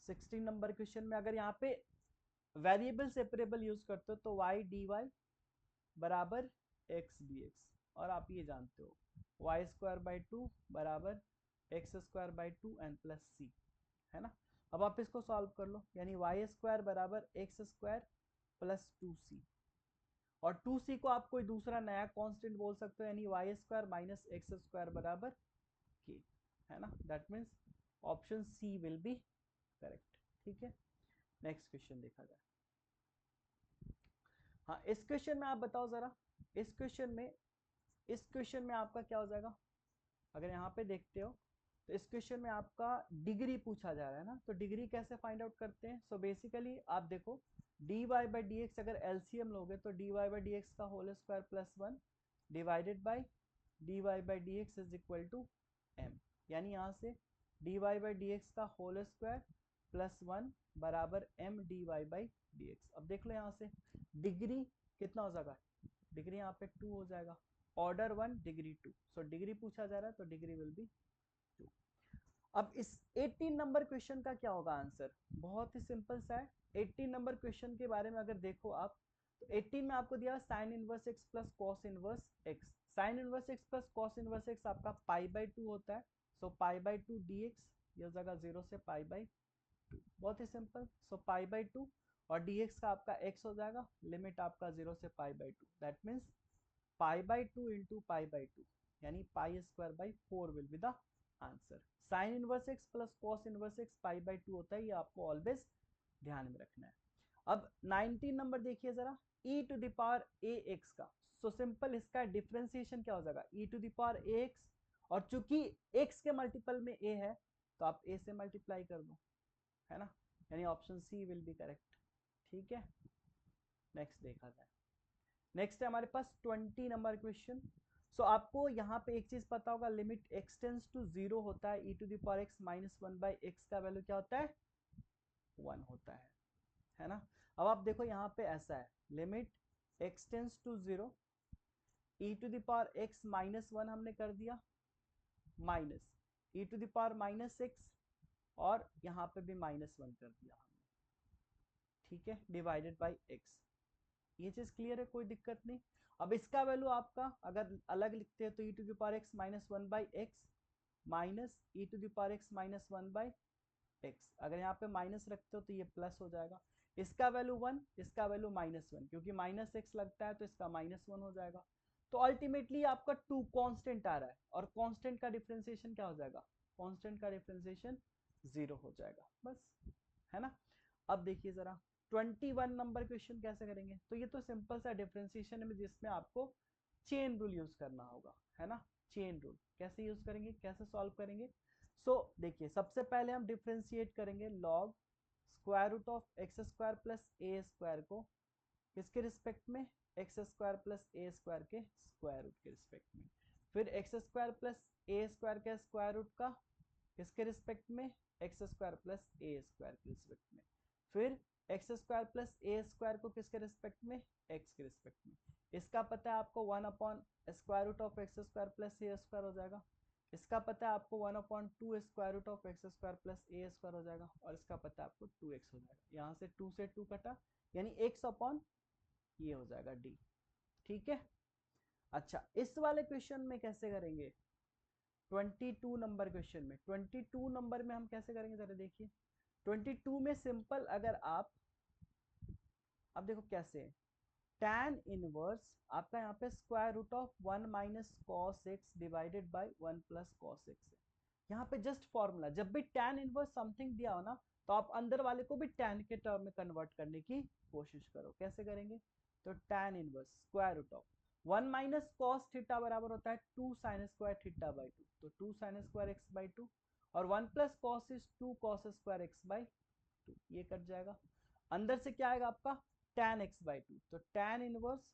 16 नंबर क्वेश्चन में अगर यहाँ पे वेरिएबल सेपरेबल यूज करते हो तो वाई डी वाई बराबर एक्स डी एक्स, और आप ये जानते हो वाई स्क्वायर बाई टू बराबर x square by two n plus c, है ना। अब आप इसको सॉल्व कर लो, यानी वाई स्क्वायर बराबर एक्स स्क्वायर प्लस 2c, और 2c को आप कोई दूसरा नया कांस्टेंट बोल सकते हो, यानी y square minus x square बराबर के, है ना, that means option C will be correct. ठीक है, नेक्स्ट क्वेश्चन देखा जाए। हाँ, इस क्वेश्चन में आप बताओ जरा, इस क्वेश्चन में आपका क्या हो जाएगा, अगर यहाँ पे देखते हो तो इस क्वेश्चन में आपका डिग्री पूछा जा रहा है ना, तो डिग्री कैसे फाइंड आउट करते हैं। सो बेसिकली आप देखो d y by D x अगर एलसीएम लोगे तो d y by D x का whole square plus 1 divided by d y by D x is equal to m, यानी यहाँ से d y by D x का होल स्क्वायर प्लस 1 बराबर m d y by D x. अब देख लो यहाँ से डिग्री कितना हो जाएगा, डिग्री यहाँ पे 2 हो जाएगा, ऑर्डर 1 डिग्री 2, सो डिग्री पूछा जा रहा है तो डिग्री विल बी 2। अब इस 18 नंबर क्वेश्चन का क्या होगा आंसर, बहुत ही सिंपल सा है। 18 नंबर क्वेश्चन के बारे में अगर देखो आप, तो 18 में आपको दिया sign inverse x plus cos inverse x, sign inverse x plus cos inverse x आपका पाई बाई 2 होता है, सो पाई बाई 2 डी एक्स, यह जगह 0 से पाई बाई 2, बहुत ही सिंपल। सो पाई बाई 2 और dx का आपका x हो जाएगा, लिमिट आपका 0 से पाई by 2, that means pi by 2 into pi by 2, यानी pi square by 4 will be the answer. Sign inverse x plus cos inverse x pi by 2 होता है, ये आपको ऑलवेज ध्यान में रखना है। अब 19 नंबर देखिए जरा, e to the power a x का, सो सिंपल इसका डिफ्रेंसिएशन क्या हो जाएगा e to the power a x, और चूंकि x के मल्टीपल में a है तो आप a से मल्टीप्लाई कर दो, है ना, यानी option C will be correct. ठीक है, नेक्स्ट देखा जाए। नेक्स्ट है हमारे पास 20 नंबर क्वेश्चन। सो आपको यहाँ पे एक चीज पता होगा, लिमिट एक्स टेंस टू 0 होता है, e to the power x minus 1 by x का वैल्यू क्या होता है 1 होता है ना। अब आप देखो यहाँ पे ऐसा है, limit x tends to 0, e to the power x minus 1 हमने कर दिया, minus e to the power minus x, और यहाँ पे भी माइनस 1 कर दिया हमने, ठीक है, डिवाइडेड बाई एक्स। ये चीज क्लियर है, कोई दिक्कत नहीं। अब इसका वैल्यू आपका अगर अलग लिखते हैं तो e to the power x minus 1 by x minus e to the power x minus 1 by x, अगर यहाँ पे माइनस रखते हो तो ये प्लस हो जाएगा। इसका वैल्यू 1, इसका वैल्यू माइनस 1, क्योंकि माइनस एक्स लगता है तो इसका माइनस 1 हो जाएगा। तो अल्टीमेटली आपका 2 कांस्टेंट आ रहा है, और कांस्टेंट का डिफरेंशिएशन क्या हो जाएगा कांस्टेंट का डिफरेंशिएशन 0 हो जाएगा, बस, है ना। अब देखिए जरा 21 नंबर क्वेश्चन कैसे करेंगे। तो ये तो सिंपल सा डिफरेंशिएशन है जिसमें आपको चेन रूल यूज करना होगा, है ना। चेन रूल कैसे यूज करेंगे, कैसे सॉल्व करेंगे। देखिए सबसे पहले हम डिफरेंशिएट करेंगे log square root of x square plus a square को किसके रिस्पेक्ट में, x square plus a square के स्क्वायर रूट के रिस्पेक्ट में। फिर x square plus a square के स्क्वायर रूट का किसके रिस्पेक्ट में, x square plus a square के रिस्पेक्ट में। फिर x square plus a square को किसके रिस्पेक्ट में, एक्स के रिस्पेक्ट में। इसका पता है आपको 1 upon square root of x square plus a square हो जाएगा। इसका पता है आपको 1 upon 2 square root of x square plus a square हो जाएगा। और इसका पता है आपको 2x हो जाएगा। यहाँ से 2 से 2 कटा, यानी x अपॉन ये हो जाएगा d। ठीक है। अच्छा इस वाले क्वेश्चन में कैसे करेंगे, 22 नंबर क्वेश्चन में, 22 नंबर में हम कैसे करेंगे जरा देखिए। 22 में सिंपल, अगर आप अब देखो कैसे है, tan इनवर्स आपका यहाँ पे square root of 1 minus cos x divided by 1 plus cos x है। यहाँ पे जस्ट फॉर्मूला, जब भी tan इनवर्स समथिंग दिया हो ना, तो आप अंदर वाले को भी tan के टर्म में कन्वर्ट करने की कोशिश करो। कैसे करेंगे, तो tan inverse square root of 1 minus cos theta बराबर होता है 2 साइन स्क्वायर थीटा बाई 2, तो 2 साइन स्क्वायर एक्स बाई 2, और 1 plus cos is 2 cos square x by 2, ये कट जाएगा। अंदर से क्या आएगा आपका tan x बाई 2, तो tan inverse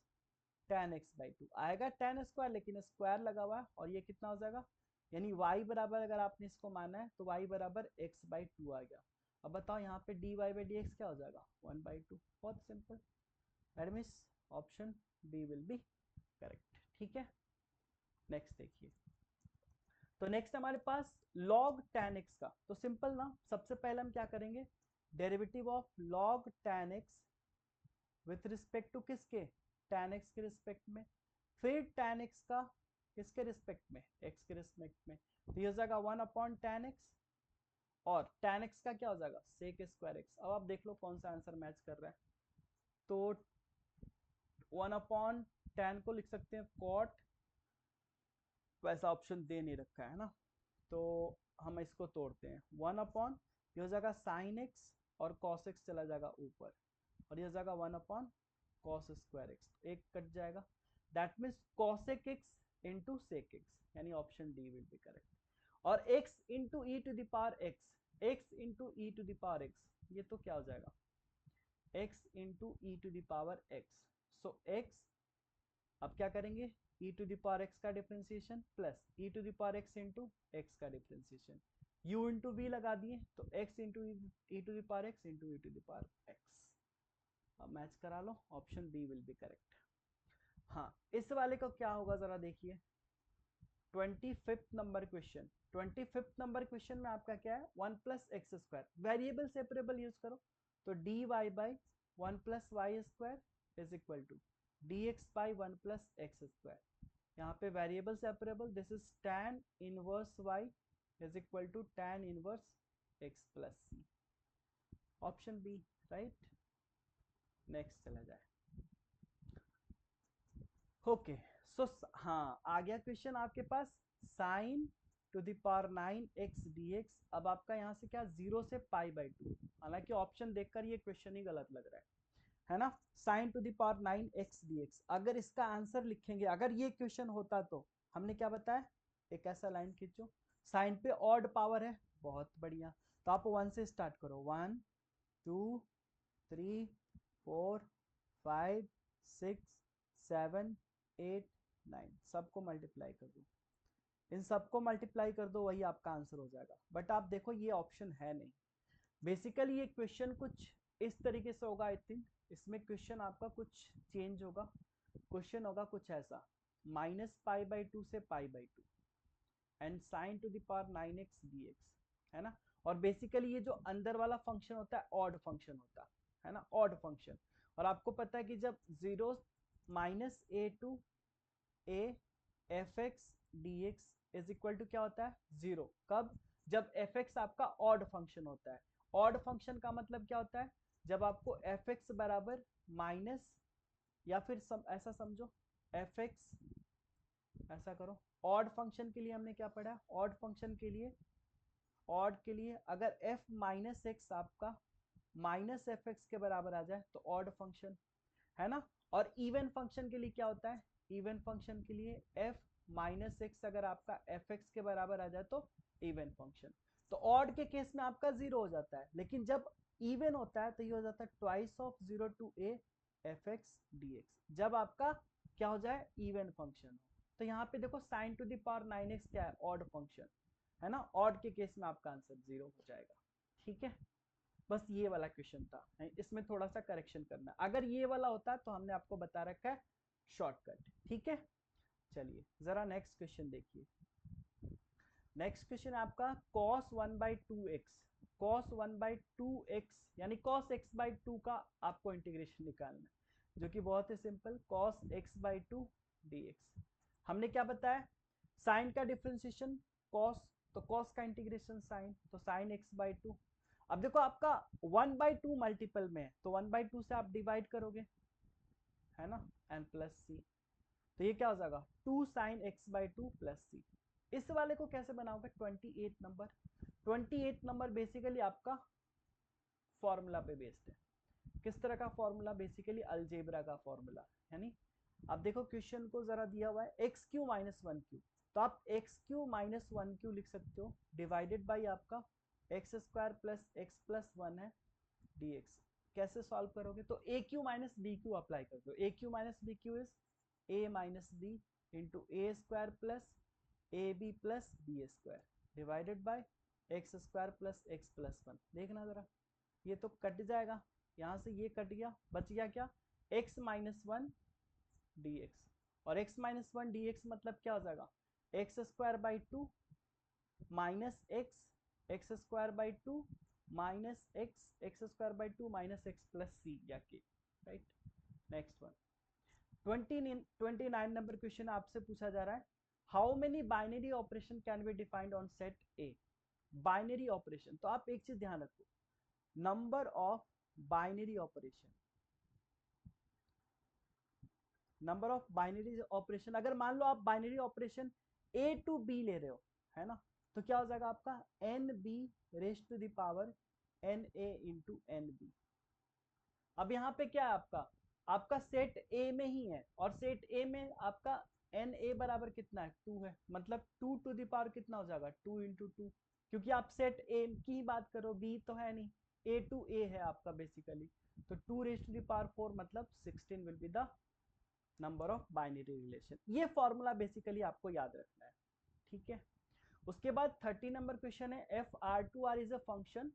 tan x by 2 आएगा, tan स्क्वायर लेकिन स्क्वायर लगा हुआ है, और ये कितना हो जाएगा, यानी y बराबर, अगर आपने इसको माना है तो y बराबर x बाई 2 आ गया। अब बताओ यहाँ पे dy बाई dx क्या हो जाएगा, 1 बाई 2। बहुत simple, that means option B will be correct. ठीक है, नेक्स्ट देखिए। तो नेक्स्ट हमारे पास log tan x का, तो सिंपल ना, सबसे पहले हम क्या करेंगे, derivative of log tan x with respect to किसके, tan x के रिस्पेक्ट में। फिर tan x का किसके रिस्पेक्ट में, x के रिस्पेक्ट में, तो ये हो जाएगा 1 अपॉन tan x, और tan x का क्या हो जाएगा sec स्क्वायर x। अब आप देख लो कौन सा आंसर मैच कर रहा है। तो 1 अपॉन tan को लिख सकते हैं cot, वैसा ऑप्शन दे नहीं रखा है ना, तो हम इसको तोड़ते हैं। 1 अपॉन ये हो जाएगा साइन एक्स, और cos x चला जाएगा ऊपर, और ये हो जाएगा 1 अपॉन cos स्क्वायर एक्स, एक कट जाएगा। That means cosec x into sec x, यानी option D will be correct. और x into e to the power x, x into e to the power x, ये तो क्या हो जाएगा x into e to the power x। So x, अब क्या करेंगे, e to the power x का differentiation plus e to the power x into x का डिफरेंशिएशन, u इंटू v लगा दिए, तो x into e to the power x into e to the power x। अब match करा लो, option B will be correct. हाँ इस वाले का क्या होगा जरा देखिए, 25th number question. 25th number question में आपका क्या है, 1 plus x square, variable separable use करो, तो d y by 1 plus y square is equal to d x by 1 plus x square. यहाँ पे variable separable, this is tan inverse y is equal to tan inverse x plus c, option b right. Next चला जाए। Okay so हाँ आ गया question आपके पास, sine to the power 9x dx। अब आपका यहाँ से क्या, 0 से पाई बाई 2, हालांकि ऑप्शन देखकर ये क्वेश्चन ही गलत लग रहा है ना। Sine to the power 9x dx, अगर इसका आंसर लिखेंगे, अगर ये क्वेश्चन होता तो हमने क्या बताया, एक ऐसा लाइन खींचो, साइन पे ऑड पावर है, बहुत बढ़िया, तो आप 1 से स्टार्ट करो, 1 2 3 4 5 6 7 8 9, सबको मल्टीप्लाई कर दो, इन सबको मल्टीप्लाई कर दो, वही आपका आंसर हो जाएगा। बट आप देखो ये ऑप्शन है नहीं, बेसिकली ये क्वेश्चन कुछ इस तरीके से होगा, आई थिंक इसमें क्वेश्चन आपका कुछ चेंज होगा। क्वेश्चन होगा कुछ ऐसा, माइनस पाई बाई 2 से पाई by 2 and sign to the power 9x dx, है ना। और बेसिकली ये जो अंदर वाला फंक्शन होता है ऑड फंक्शन होता है ना, ऑड फंक्शन। और आपको पता है कि जब 0 minus a to a f x d x is equal to क्या होता है, 0, कब, जब एफ एक्स आपका ऑड फंक्शन होता है। ऑड फंक्शन का मतलब क्या होता है, जब आपको एफ एक्स बराबर माइनस, या फिर ऐसा समझो एफ एक्स, ऐसा करो, ऑड फंक्शन के लिए हमने क्या पढ़ा, ऑड फंक्शन के लिए ऑड के लिए अगर f माइनस एक्स आपका माइनस एफ एक्स के बराबर आ जाए तो ऑड फंक्शन है ना। और इवन फंक्शन के लिए क्या होता है, इवन फंक्शन के लिए f माइनस एक्स अगर आपका एफ एक्स के बराबर आ जाए तो इवन फंक्शन। तो ऑड के केस में आपका जीरो हो जाता है, लेकिन जब इवन होता है तो ये हो जाता है twice of zero to a f x d x, जब आपका क्या हो जाए इवन फंक्शन हो। तो यहाँ पे देखो sine to the power 9x क्या है, ऑड फंक्शन है ना। ऑड के केस में आपका आंसर जीरो हो जाएगा। ठीक है, बस ये वाला क्वेश्चन था, इसमें थोड़ा सा करेक्शन करना। अगर ये वाला होता तो हमने आपको बता रखा है शॉर्टकट। ठीक है, चलिए जरा नेक्स्ट क्वेश्चन देखिए। नेक्स्ट क्वेश्चन आपका cos 1/2x, cos 1/2x यानी cos x/2 का आपको इंटीग्रेशन निकालना है, जो कि बहुत ही सिंपल, cos x/2 dx। हमने क्या बताया, साइन का डिफरेंशिएशन cos, तो cos का इंटीग्रेशन साइन, तो sin x/2। अब देखो आपका 1/2 मल्टीपल में है तो 1/2 से आप डिवाइड करोगे है ना, n प्लस सी, तो ये क्या हो जाएगा 2 sin x/2 प्लस सी। इस वाले को कैसे बनाओगे, 28 नंबर, 28 नंबर बेसिकली आपका फॉर्मूला पे बेस्ड है। किस तरह का फॉर्मूला, बेसिकली अलजेब्रा का फॉर्मूला, यानी अब देखो क्वेश्चन को जरा दिया हुआ है x q minus one q, तो आप x q minus one q लिख सकते हो, डिवाइडेड बाई आपका x square plus x plus one है dx। कैसे सॉल्व करोगे, तो a q minus b q apply कर दो, a q minus b cube is a minus b into a square plus a b plus b square divided by x square plus x plus one. देखना जरा, ये तो cut जाएगा, यहाँ से ये कट गया, बच गया क्या, x minus one d x. और x minus one d x मतलब क्या हो जाएगा, x square by two minus x, x square by two minus x, x square by two minus x plus c या k, right. Next one 29 number question आपसे पूछा जा रहा है, how many binary operation can be defined on set a. Binary operation, तो आप एक चीज ध्यान रखो, number of binary operation, number of binary operation, अगर मान लो आप binary operation a to b ले रहे हो है ना, तो क्या हो जाएगा आपका n b raise to the power n a into n b. अब यहाँ पे क्या है आपका, आपका सेट ए में ही है, और सेट ए में आपका एन ए बराबर कितना है, टू है, मतलब टू टू द पावर कितना हो जाएगा, टू इंटू टू, क्योंकि आप सेट ए की बात करो, बी तो है नहीं, ए टू ए है आपका बेसिकली, तो two raise to the power four मतलब 16 will be the number of binary relation. ये फॉर्मूला बेसिकली आपको याद रखना है। ठीक है, उसके बाद 30 नंबर क्वेश्चन है, f R to R is a function,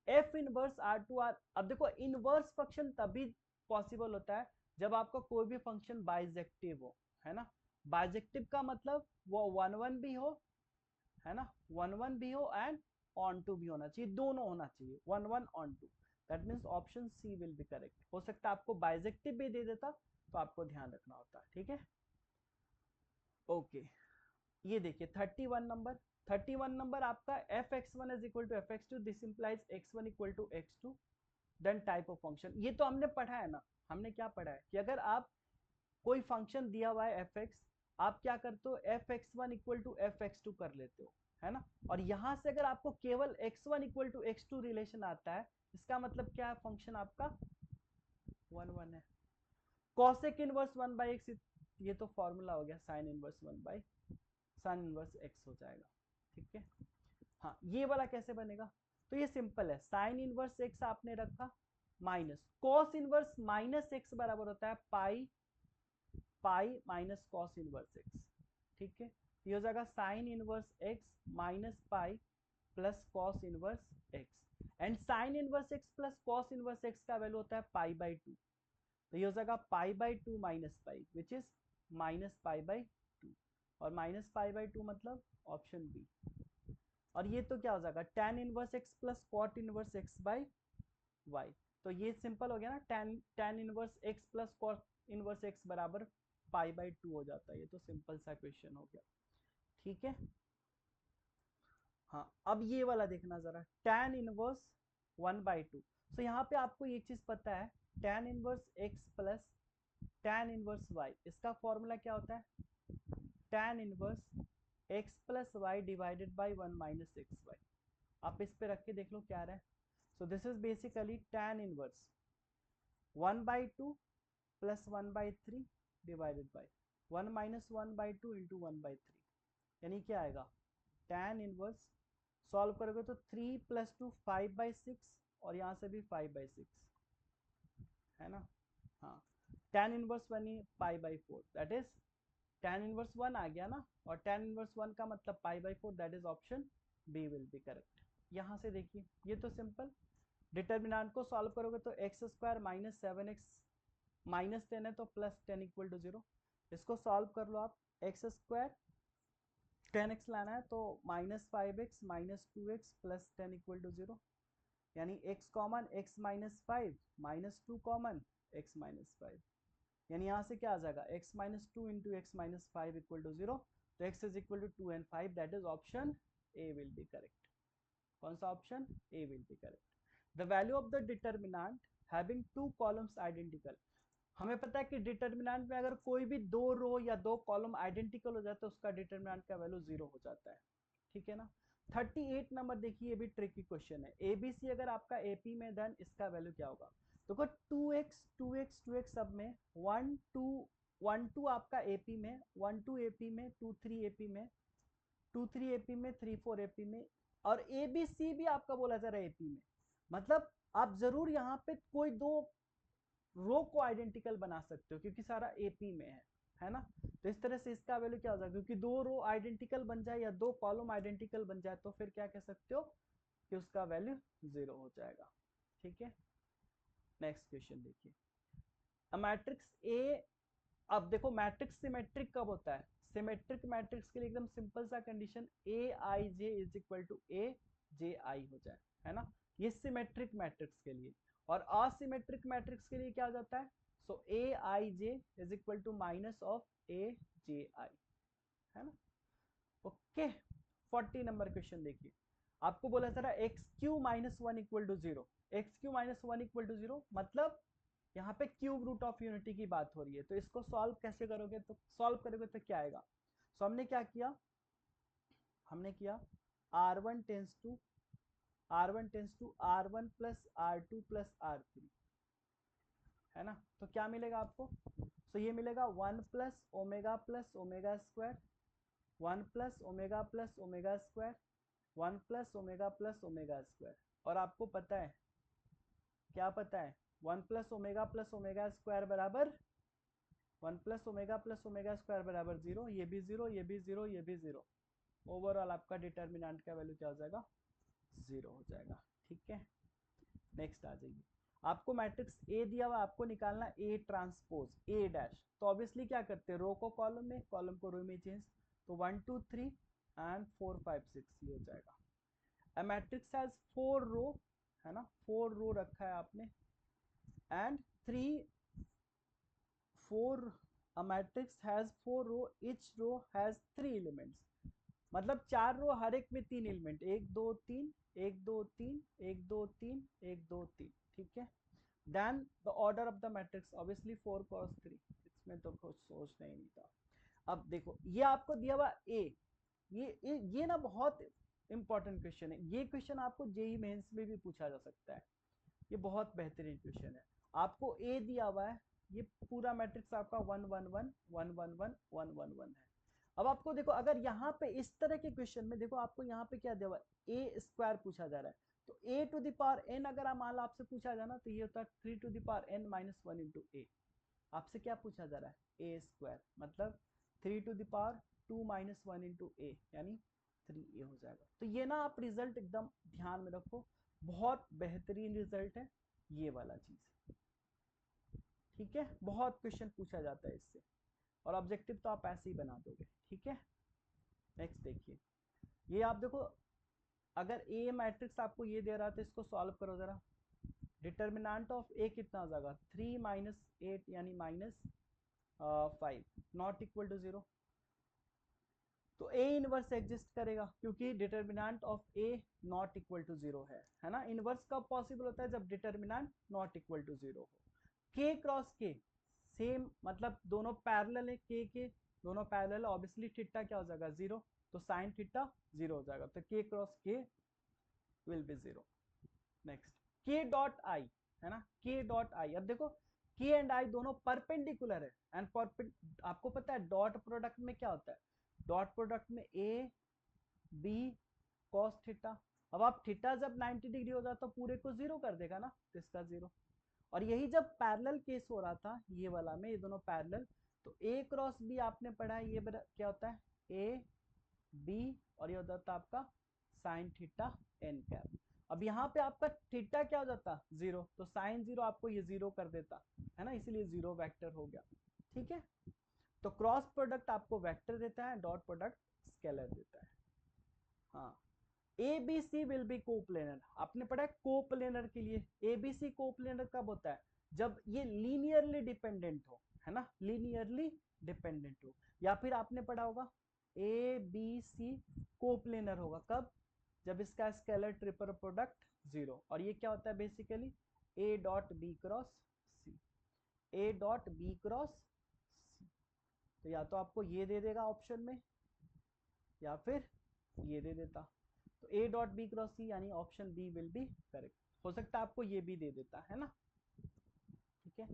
f inverse R to R. अब देखो इनवर्स फंक्शन तभी पॉसिबल होता है जब आपका कोई भी फंक्शन बाइजेक्टिव हो, है ना। बाइजेक्टिव का मतलब वो वन वन भी हो, है ना, वन वन भी हो एंड ऑन टू भी होना चाहिए, दोनों होना चाहिए, one one onto. That means option C will be correct. हो सकता है आपको बाइजेक्टिव भी दे देता, तो आपको ध्यान रखना होता है। ठीक है, ओके। ये देखिए 31 नंबर, 31 नंबर आपका f x one is equal to f x two, this implies x one equal to x two, then type of function. ये तो हमने पढ़ा है ना, हमने क्या पढ़ा है कि अगर आप कोई फंक्शन दिया हुआ है एफ एक्स, आप क्या करते हो, f x one equal to f x two कर लेते हो, है ना। और यहां से अगर आपको केवल x one equal to x two relation आता है, इसका मतलब क्या है, फंक्शन आपका वन वन है। Cosec inverse one by x, ये तो फॉर्मूला हो गया, sine inverse one by sine inverse x हो जाएगा। ठीक है, हाँ ये वाला कैसे बनेगा, तो ये सिंपल है, साइन इनवर्स एक्स आपने रखा minus cos inverse minus x बराबर होता है pi, pi minus cos inverse x. ठीक है, ये हो जाएगा sine inverse x minus pi plus cos inverse x, and sine inverse x plus cos inverse x का वैल्यू होता है पाई बाई टू, तो ये हो जाएगा pi by two minus pi which is minus pi by two, और minus pi by two मतलब option B. और ये तो क्या हो जाएगा tan inverse x plus cot inverse x by y, तो ये सिंपल हो गया ना, tan inverse x plus cot inverse x बराबर पाई बाई टू हो जाता है। ये तो सिंपल सा क्वेश्चन हो गया। ठीक है, हाँ अब ये वाला देखना जरा, tan inverse one by two. So यहाँ पे आपको एक चीज पता है, tan inverse x plus tan inverse y, इसका फॉर्मूला क्या होता है, tan inverse x plus y divided by one minus x y. आप इस पे रख के देख लो क्या रहा है। So this is basically tan inverse 1/2 plus 1/3 divided by 1 minus 1/2 into 1/3, यानी क्या आएगा tan इनवर्स, सॉल्व करोगे तो 3 प्लस 2 5/6 और यहाँ से भी 5/6 है ना। हाँ, tan इनवर्स बनी π/4, दैट इज tan इनवर्स 1 आ गया ना, और tan इनवर्स 1 का मतलब π/4, that is option B will be correct. यहाँ से देखिए ये तो सिंपल, डिटर्मिनेंट को सॉल्व करोगे तो x square minus 7x minus 10 है तो प्लस 10 इक्वल टू 0। इसको सॉल्व कर लो आप, एक्स स्क्वायर 10x लाना है तो -5x minus 2x plus 10 equal to 0, यानी x common x minus 5 minus 2 common x minus 5, यानी यहाँ से क्या आ जाएगा x minus 2 into x minus 5 equal to 0, तो x is equal to 2 and 5, that is option A will be correct. कौन सा option? A will be correct. The value of the determinant having two columns identical, हमें पता है कि determinant में अगर कोई भी दो रो या दो कॉलम आइडेंटिकल हो जाए तो उसका डिटर्मिनेंट का वैल्यू 0 हो जाता है, ठीक है ना। 38 नंबर देखिए, ये भी ट्रिकी क्वेश्चन है। एबीसी अगर आपका एपी में, देन इसका वैल्यू क्या होगा? देखो 2x 2x 2x सब में 1 2 1 2 आपका एपी में, 1 2 एपी में, 2 3 एपी में, 2 3 एपी में, 3 4 एपी में, और एबीसी भी आपका बोला जा रहा है एपी में। मतलब आप जरूर यहाँ पे कोई दो रो को आइडेंटिकल बना सकते हो क्योंकि सारा एपी में है ना। तो इस तरह से इसका वैल्यू क्या हो जाएगा, क्योंकि दो रो आइडेंटिकल बन जाए या दो कॉलम आइडेंटिकल बन जाए तो फिर क्या कह सकते हो कि उसका वैल्यू 0 हो जाएगा, ठीक है। नेक्स्ट क्वेश्चन देखिए, मैट्रिक्स ए, अब देखो मैट्रिक्स सिमेट्रिक कब होता है? सिमेट्रिक मैट्रिक्स के लिए एकदम सिंपल सा condition a i j is equal to a j i हो जाए, है ना। ये सिमेट्रिक मैट्रिक्स के लिए, और असिमेट्रिक मैट्रिक्स के लिए क्या हो जाता है? So a i j is equal to minus of a j i, है ना। ओके, 40 नंबर क्वेश्चन देखिए, आपको बोला था x q minus 1 equal to 0, x q minus 1 equal to 0 मतलब यहाँ पे क्यूब रूट ऑफ यूनिटी की बात हो रही है। तो इसको सॉल्व कैसे करोगे? तो सॉल्व करोगे तो क्या आएगा? सो हमने क्या किया, हमने किया r1 tense to r1 plus r2 plus r3, है ना। तो क्या मिलेगा आपको? सो ये मिलेगा 1 plus omega square, 1 plus omega square, 1 plus omega square, और आपको पता है, क्या पता है? 1 प्लस ओमेगा स्क्वायर बराबर 1 प्लस ओमेगा स्क्वायर बराबर 0, ये भी 0, ये भी 0, ये भी 0, ओवरऑल आपका डिटर्मिनेंट का वैल्यू क्या हो जाएगा? 0 हो जाएगा, ठीक है। नेक्स्ट आ जाइए, आपको मैट्रिक्स ए दिया हुआ, आपको निकालना ए ट्रांसपोज ए डैश, तो ऑब्वियसली क्या करते हैं, रो को कॉलम में, कॉलम को रो में चेंज, तो 1 2 3 एंड 4 5 6 ये हो जाएगा। अ मैट्रिक्स हैज 4 रो, है ना, 4 रो रखा है आपने, and 3 4, a matrix has 4 row, each row has 3 elements, मतलब 4 रो, हर एक में 3 एलिमेंट, 1 2 3 1 2 3 1 2 3 1 2 3, ठीक है। Then the order of the matrix obviously 4 cross 3, इसमें तो कुछ सोचना ही नहीं था। अब देखो ये आपको दिया हुआ ए, ये ना बहुत इंपॉर्टेंट क्वेश्चन है, ये क्वेश्चन आपको जेई मेंस में भी पूछा जा सकता है, ये बहुत बेहतरीन क्वेश्चन है। आपको ए दिया हुआ है, ये पूरा मैट्रिक्स आपका 1 1 1 1 1 1 1 1 1 है। अब आपको देखो, अगर यहाँ पे इस तरह के क्वेश्चन में देखो, आपको यहाँ पे क्या दिया हुआ है, ए स्क्वायर पूछा जा रहा है, तो ए टू द पावर एन अगर मान लो आपसे पूछा जाए ना, तो ये होता है 3 to the power n minus 1 into a. आपसे क्या पूछा जा रहा है? ए स्क्वायर, मतलब 3 to the power 2 minus 1 into a, यानी 3a हो जाएगा। तो ये ना आप रिजल्ट एकदम ध्यान में रखो, बहुत बेहतरीन रिजल्ट है ये वाला चीज, ठीक है। बहुत क्वेश्चन पूछा जाता है इससे, और ऑब्जेक्टिव तो आप ऐसे ही बना दोगे, ठीक है। नेक्स्ट देखिए, ये आप देखो, अगर ए मैट्रिक्स आपको ये दे रहा है तो इसको सॉल्व करो जरा। डिटर्मिनेंट ऑफ ए कितना हो जाएगा? 3 माइनस 8 यानी माइनस 5 नॉट इक्वल टू 0, तो ए इनवर्स एग्जिस्ट करेगा क्योंकि determinant of A not equal to 0 है ना। इनवर्स कब पॉसिबल होता है? जब डिटर्मिनेंट नॉट इक्वल टू 0 हो। के क्रॉस के सेम, मतलब दोनों पैरेलल है, के दोनों पैरेलल, ऑब्वियसली थीटा क्या हो जाएगा? 0, तो साइन थीटा 0 हो जाएगा, तो के क्रॉस के will be 0। Next k dot i है ना, k डॉट i। अब देखो k एंड i दोनों परपेंडिकुलर है एंड आपको पता है डॉट प्रोडक्ट में क्या होता है, डॉट प्रोडक्ट में a b cos थीटा। अब आप थीटा जब 90 डिग्री हो जाता तो पूरे को 0 कर देगा ना, तो इसका 0। और यही जब पैरेलल केस हो रहा था ये वाला में, ये दोनों पैरेलल, तो a क्रॉस b आपने पढ़ा है, ये क्या होता है a b और ये हो जाता है आपका साइन थीटा n कैप। अब यहाँ पे आपका थीटा क्या हो जाता 0, तो साइन 0 आपको ये 0 कर देता है ना, इसीलिए 0 वेक्टर हो गया। ठीक है, तो क्रॉस प्रोडक्ट आपको वेक्टर देता है, डॉट प्रोडक्ट स्केलर देता है। हाँ, A B C will be coplanar, आपने पढ़ा है कोप्लेनर के लिए। ए बी सी कोप्लेनर कब होता है, जब ये लीनियरली डिपेंडेंट हो, है ना, लीनियरली डिपेंडेंट हो। या फिर आपने पढ़ा होगा ए बी सी कोप्लेनर होगा कब, जब इसका स्केलर ट्रिपल प्रोडक्ट 0। और ये क्या होता है basically a dot B cross c, a dot B cross c. तो या तो आपको ये दे देगा ऑप्शन में या फिर ये दे देता, तो A dot B cross C यानी option B will be correct. हो सकता है आपको ये भी दे देता है ना। ठीक है,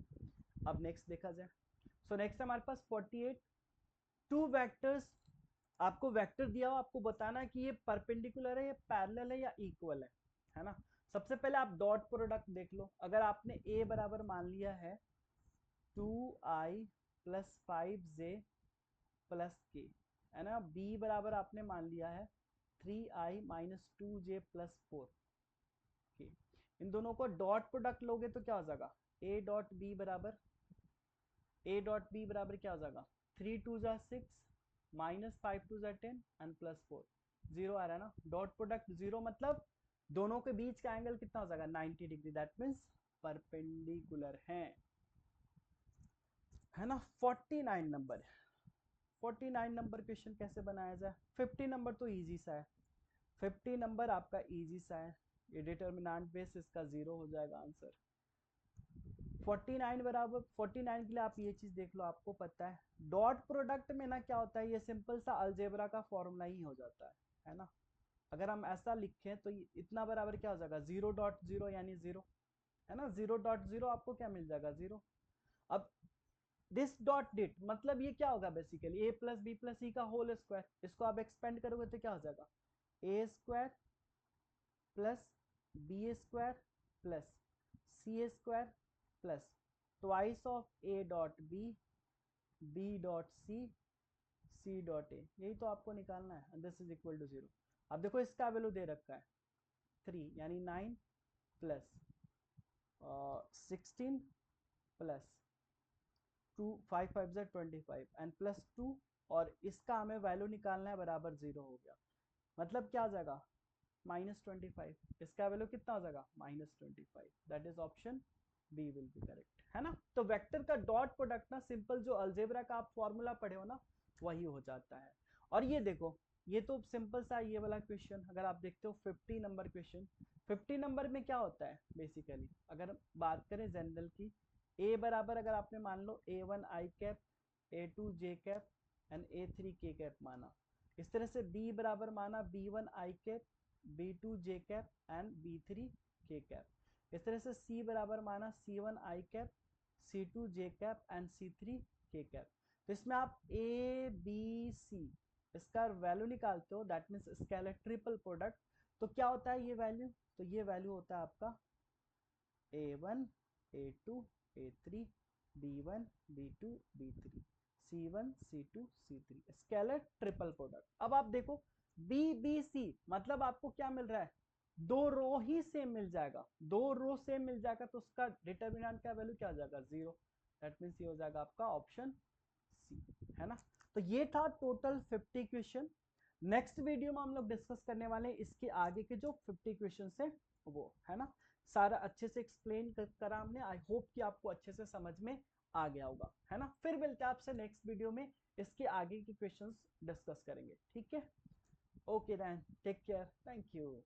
अब नेक्स्ट देखा जाए। सो नेक्स्ट हमारे पास 48 टू वेक्टर्स। आपको वेक्टर दिया हो, आपको बताना है कि ये परपेंडिकुलर है, ये पैरेलल है या इक्वल है ना। सबसे पहले आप डॉट प्रोडक्ट देख लो। अगर आपने a बराबर मान लिया है 2i plus 5j plus k, है ना, b बराबर आपने मान लिया है 3i minus 2j plus 4k। इन दोनों को डॉट प्रोडक्ट लोगे तो क्या हो जाएगा, a डॉट b बराबर, a डॉट b बराबर क्या हो जाएगा 3 2 जा 6 माइनस 5 2 जा 10 एंड प्लस 4, 0 आ रहा है ना। डॉट प्रोडक्ट 0 मतलब दोनों के बीच का एंगल कितना हो जाएगा 90 डिग्री, दैट मीन्स परपेंडिकुलर है ना। 49 नंबर, 49 नंबर क्वेश्चन कैसे बनाया जाए। 50 नंबर तो इजी सा है, 50 नंबर आपका इजी सा है, ये डिटर्मिनेंट बेस इसका 0 हो जाएगा आंसर। 49 बराबर 49 के लिए आप ये चीज देख लो, आपको पता है डॉट प्रोडक्ट में ना क्या होता है, ये सिंपल सा अलजेब्रा का फॉर्मूला ही हो जाता है ना। अगर हम ऐसा लिखें तो इतना बराबर क्या हो जाएगा 0.0 यानी 0, है ना, 0.0 आपको क्या मिल जाएगा 0। अब दिस डॉट डिट मतलब ये क्या होगा बेसिकली ए प्लस बी प्लस सी का होल स्क्वायर, इसको आप एक्सपेंड करोगे तो क्या हो जाएगा a square plus b square plus c square plus twice of a dot b dot c dot a, यही तो आपको निकालना है। This is equal to 0। अब देखो इसका वैल्यू दे रखा है 3 यानी 9 प्लस 16 प्लस 2 5 5 जा 25 एंड प्लस 2, और इसका हमें वैल्यू निकालना है बराबर 0 हो गया, मतलब क्या आ जाएगा -25। इसका वैल्यू कितना हो जाएगा -25, that is option B will be correct, है ना। तो वेक्टर का डॉट प्रोडक्ट ना सिंपल जो अलजेब्रा का आप फॉर्मूला पढ़े हो ना वही हो जाता है। और ये देखो ये तो सिंपल सा ये वाला क्वेश्चन, अगर आप देखते हो 50 नंबर क्वेश्चन, 50 नंबर में क्या होता है बेसिकली, अगर बात करें जनरल की, ए बराबर अगर आपने मान लो a1 I cap, a2 J cap and a3 के कैप माना, इस तरह से b बराबर माना b1 I cap, b2 J cap and b3 के कैप। इस तरह से c बराबर माना c1 I cap, c2 J cap and c3 के कैप। तो इसमें आप a b c इसका वैल्यू निकालते हो, that means scalar triple product. तो क्या होता है ये वैल्यू, तो ये वैल्यू होता है आपका a1 a2 a3 b1 b2 b3 c1 c2 c3 scalar triple product. अब आप देखो b b c मतलब आपको क्या मिल रहा है, दो रो ही सेम मिल जाएगा, दो रो सेम मिल जाएगा तो उसका डिटर्मिनेंट का वैल्यू क्या हो जाएगा 0, दैट मीन्स ये हो जाएगा आपका ऑप्शन सी, है ना। तो ये था टोटल 50 क्वेश्चन। नेक्स्ट वीडियो में हम लोग डिस्कस करने वाले हैं इसके आगे के जो 50 क्वेश्चन है वो, है ना। सारा अच्छे से एक्सप्लेन करा हमने, आई होप कि आपको अच्छे से समझ में आ गया होगा, है ना। फिर मिलते हैं आपसे नेक्स्ट वीडियो में, इसके आगे के क्वेश्चंस डिस्कस करेंगे, ठीक है। Okay then, take care, thank you.